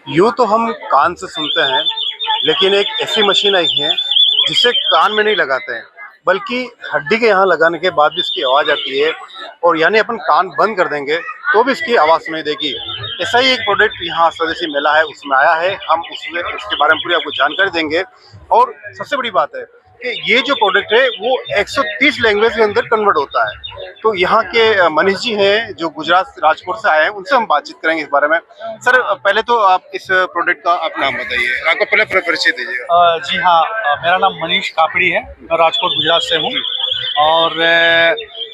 यूँ तो हम कान से सुनते हैं, लेकिन एक ऐसी मशीन आई है जिसे कान में नहीं लगाते हैं, बल्कि हड्डी के यहाँ लगाने के बाद भी इसकी आवाज़ आती है। और यानी अपन कान बंद कर देंगे तो भी इसकी आवाज़ सुनाई देगी। ऐसा ही एक प्रोडक्ट यहाँ स्वदेशी मेला है, उसमें आया है। हम उसमें उसके बारे में पूरी आपको जानकारी देंगे। और सबसे बड़ी बात है कि ये जो प्रोडक्ट है वो 130 लैंग्वेज के अंदर कन्वर्ट होता है। तो यहाँ के मनीष जी हैं जो गुजरात राजकोट से आए हैं, उनसे हम बातचीत करेंगे इस बारे में। सर, पहले तो आप इस प्रोडक्ट का आप नाम बताइए, आपका पहले परिचय दीजिएगा। जी हाँ, मेरा नाम मनीष कापड़ी है, मैं राजकोट गुजरात से हूँ। और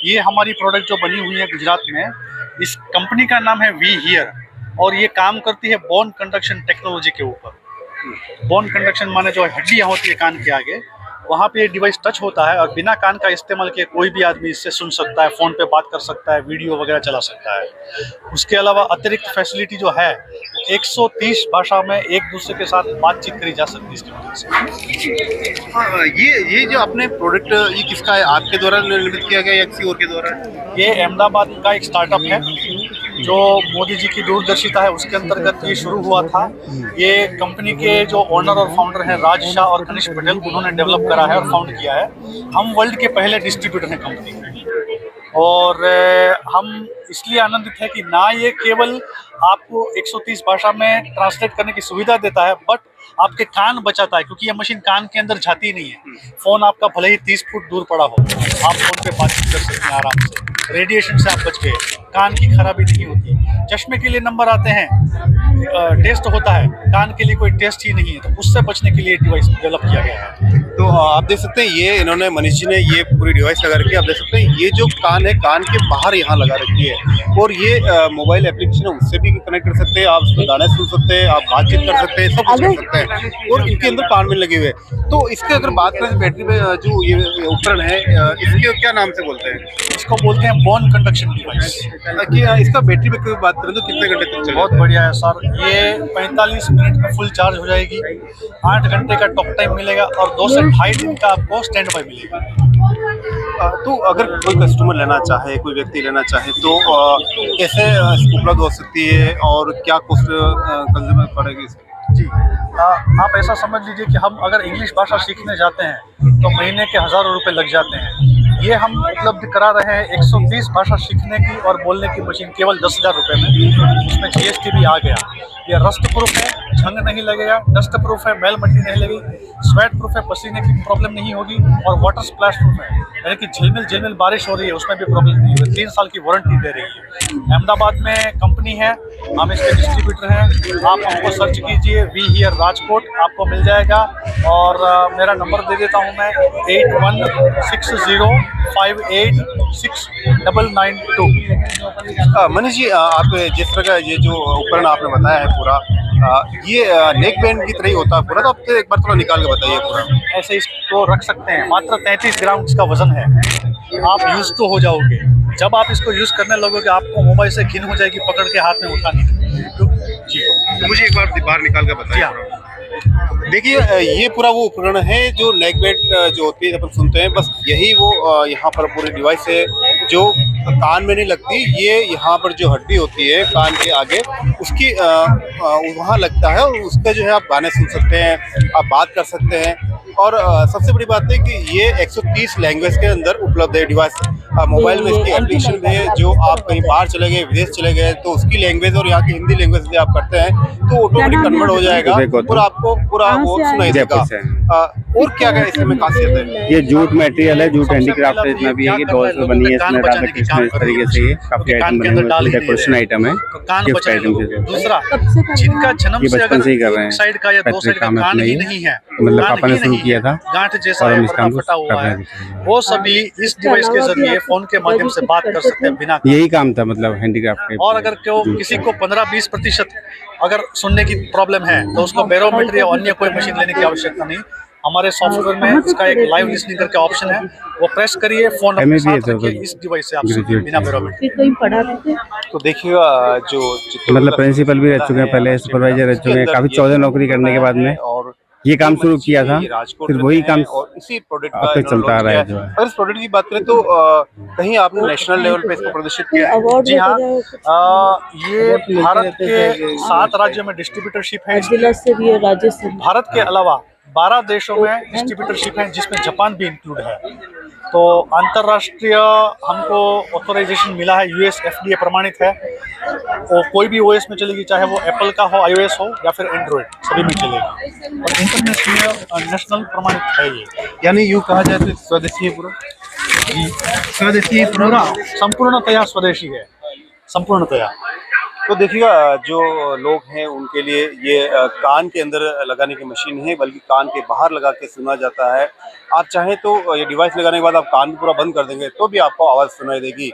ये हमारी प्रोडक्ट जो बनी हुई है गुजरात में, इस कंपनी का नाम है वी हियर। और ये काम करती है बोन कंडक्शन टेक्नोलॉजी के ऊपर। बोन कंडक्शन माने जो हड्डियाँ होती है कान के आगे, वहाँ पे ये डिवाइस टच होता है और बिना कान का इस्तेमाल किए कोई भी आदमी इससे सुन सकता है, फ़ोन पे बात कर सकता है, वीडियो वगैरह चला सकता है। उसके अलावा अतिरिक्त फैसिलिटी जो है, 130 भाषा में एक दूसरे के साथ बातचीत करी जा सकती है इसकी वजह से। हाँ, ये जो आपने प्रोडक्ट, ये किसका है? आपके द्वारा निर्मित किया गया या किसी और के द्वारा? ये अहमदाबाद का एक स्टार्टअप है जो मोदी जी की दूरदर्शिता है, उसके अंतर्गत ये शुरू हुआ था। ये कंपनी के जो ओनर और फाउंडर हैं राज शाह और कनिष्क पटेल, उन्होंने डेवलप करा है और फाउंड किया है। हम वर्ल्ड के पहले डिस्ट्रीब्यूटर हैं कंपनी के। और हम इसलिए आनंदित है कि ना ये केवल आपको 130 भाषा में ट्रांसलेट करने की सुविधा देता है, बट आपके कान बचाता है, क्योंकि ये मशीन कान के अंदर जाती नहीं है। फ़ोन आपका भले ही 30 फुट दूर पड़ा हो, आप फ़ोन पे बातचीत कर सकते हैं आराम से। रेडिएशन से आप बच गए, कान की खराबी नहीं होती। चश्मे के लिए नंबर आते हैं, टेस्ट होता है, कान के लिए कोई टेस्ट ही नहीं है, तो उससे बचने के लिए डिवाइस डेवलप किया गया है। तो आप देख सकते हैं, ये इन्होंने मनीष जी ने ये पूरी डिवाइस लगा रखी है। आप देख सकते हैं ये जो कान है, कान के बाहर यहाँ लगा रखी है। और ये मोबाइल एप्लीकेशन है, उससे भी कनेक्ट कर सकते हैं, आप उसमें गाने सुन सकते हैं, आप बातचीत कर सकते हैं, सब कुछ कर सकते हैं। और इनके अंदर कान में लगे हुए। तो इसके अगर बात करें बैटरी में, जो ये उपकरण है, इसके क्या नाम से बोलते हैं? इसको बोलते हैं बोन कंडक्शन डिवाइस। कि इसका बैटरी बैकअप की बात करें तो कितने घंटे तक चलेगा? बहुत बढ़िया है सर, ये 45 मिनट में फुल चार्ज हो जाएगी। 8 घंटे का टॉक टाइम मिलेगा और 2 से ढाई दिन का आपको स्टैंड बाय मिलेगा। तो अगर कोई कस्टमर लेना चाहे, कोई व्यक्ति लेना चाहे, तो कैसे उपलब्ध हो सकती है और क्या कॉस्ट कंज्यूमर पड़ेगी इसकी? जी, आप ऐसा समझ लीजिए कि हम अगर इंग्लिश भाषा सीखने जाते हैं तो महीने के हज़ारों रुपए लग जाते हैं। ये हम उपलब्ध करा रहे हैं 120 भाषा सीखने की और बोलने की मशीन केवल 10,000 रुपये में। उसमें GST भी आ गया। ये रस्ट प्रूफ है, जंग नहीं लगेगा, डस्ट प्रूफ है, मैल मट्टी नहीं लगेगी, स्वेट प्रूफ है, पसीने की प्रॉब्लम नहीं होगी, और वाटर स्प्लैश प्रूफ है, यानी कि झिलमिल बारिश हो रही है उसमें भी प्रॉब्लम नहीं होगी। 3 साल की वारंटी दे रही है। अहमदाबाद में कंपनी है, हम इसके डिस्ट्रीब्यूटर हैं। आप हमको सर्च कीजिए वी हियर राजकोट, आपको मिल जाएगा। और मेरा नंबर दे देता हूँ मैं, 8160586992। मनीष जी, आप जिस तरह का ये जो उपकरण आपने बताया है पूरा, ये नेक बैंड की तरह ही होता है पूरा, तो आप एक बार थोड़ा निकाल के बताइए पूरा। ऐसे इसको रख सकते हैं, मात्र 33 ग्राम इसका वजन है। आप यूज़ तो हो जाओगे, जब आप इसको यूज़ करने लगोगे आपको मोबाइल से घिन हो जाएगी पकड़ के हाथ में उठाने की। तो जी, मुझे एक बार बाहर निकाल के बताइए। देखिए, ये पूरा वो उपकरण है जो नेक बैंड जो होती है अपन सुनते हैं, बस यही वो यहाँ पर पूरी डिवाइस है जो कान में नहीं लगती। ये यहाँ पर जो हड्डी होती है कान के आगे, उसकी वहाँ लगता है, और उसका जो है आप गाने सुन सकते हैं, आप बात कर सकते हैं। और सबसे बड़ी बात है कि ये 130 लैंग्वेज के अंदर उपलब्ध है डिवाइस। मोबाइल में इसकी एप्लीकेशन भी है, जो आप कहीं बाहर चले गए, विदेश चले गए, तो उसकी लैंग्वेज और यहाँ की हिंदी लैंग्वेज से आप करते हैं तो ऑटोमेटिक कन्वर्ट हो जाएगा और आपको पूरा वो सुनाई देगा। और क्या क्या इसमें खासियत है? ये जूट मटेरियल है, जूट हैंडीक्राफ्ट है, जितना भी है, ये डॉल्स में बनी है। इसमें राधा कृष्ण इस तरीके से ये काफी आइटम बने हुए हैं, डेकोरेशन आइटम है, गिफ्ट आइटम है। दूसरा, जिनका जन्म से अगर एक साइड का या 2 साइड का कान ही नहीं है, मतलब पापा ने शुरू किया था गांठ जैसा है, फटा हुआ है, वो सभी इस डिवाइस के जरिए फोन के माध्यम से बात कर सकते हैं बिना। यही काम था मतलब हैंडीक्राफ्ट के। और अगर किसी को 15-20% अगर सुनने की प्रॉब्लम है तो उसको बैरोमीटर या अन्य कोई मशीन लेने की आवश्यकता नहीं। हमारे सॉफ्टवेयर में इसका एक लाइव लिसनिंग करके ऑप्शन है, वो प्रेस करिए, फोन अपने साथ रखिए, इस डिवाइस से आप सुनिए बिना बैरोमीटर। तो देखिएगा, जो मतलब प्रिंसिपल भी रह चुके हैं, पहले सुपरवाइजर रह चुके हैं, काफी 14 नौकरी करने के बाद में और ये काम शुरू किया था, ये राजकोट फिर रहते वही हैं काम और इसी प्रोडक्ट अब का तक इन्होंने चलता लॉन्च आ रहा किया है जो है। अगर इस प्रोडक्ट की बात करें तो कहीं आपने नेशनल लेवल पे इसको प्रदर्शित किया है? अवार्ड जी हाँ, ये मिलते भारत रहते के थे। 7 राज्यों में डिस्ट्रीब्यूटरशिप है इसकी। जिला स्तरीय और राज्य स्तरीय भारत के अलावा 12 देशों में डिस्ट्रीब्यूटरशिप है, जिसमें जापान भी इंक्लूड है। तो अंतर्राष्ट्रीय हमको ऑथराइजेशन मिला है, यूएस एफडीए प्रमाणित है। और कोई भी ओएस में चलेगी, चाहे वो एप्पल का हो, आईओएस हो या फिर एंड्रॉइड, सभी में चलेगा। और इंटरनेशनल नेशनल प्रमाणित है ये। यानी यूँ कहा जाए तो स्वदेशी है पूरा। जी, स्वदेशी है पूरा संपूर्णतया स्वदेशी है, संपूर्णतया। तो देखिएगा जो लोग हैं उनके लिए ये कान के अंदर लगाने की मशीन है, बल्कि कान के बाहर लगा के सुना जाता है। आप चाहें तो ये डिवाइस लगाने के बाद आप कान पूरा बंद कर देंगे तो भी आपको आवाज़ सुनाई देगी।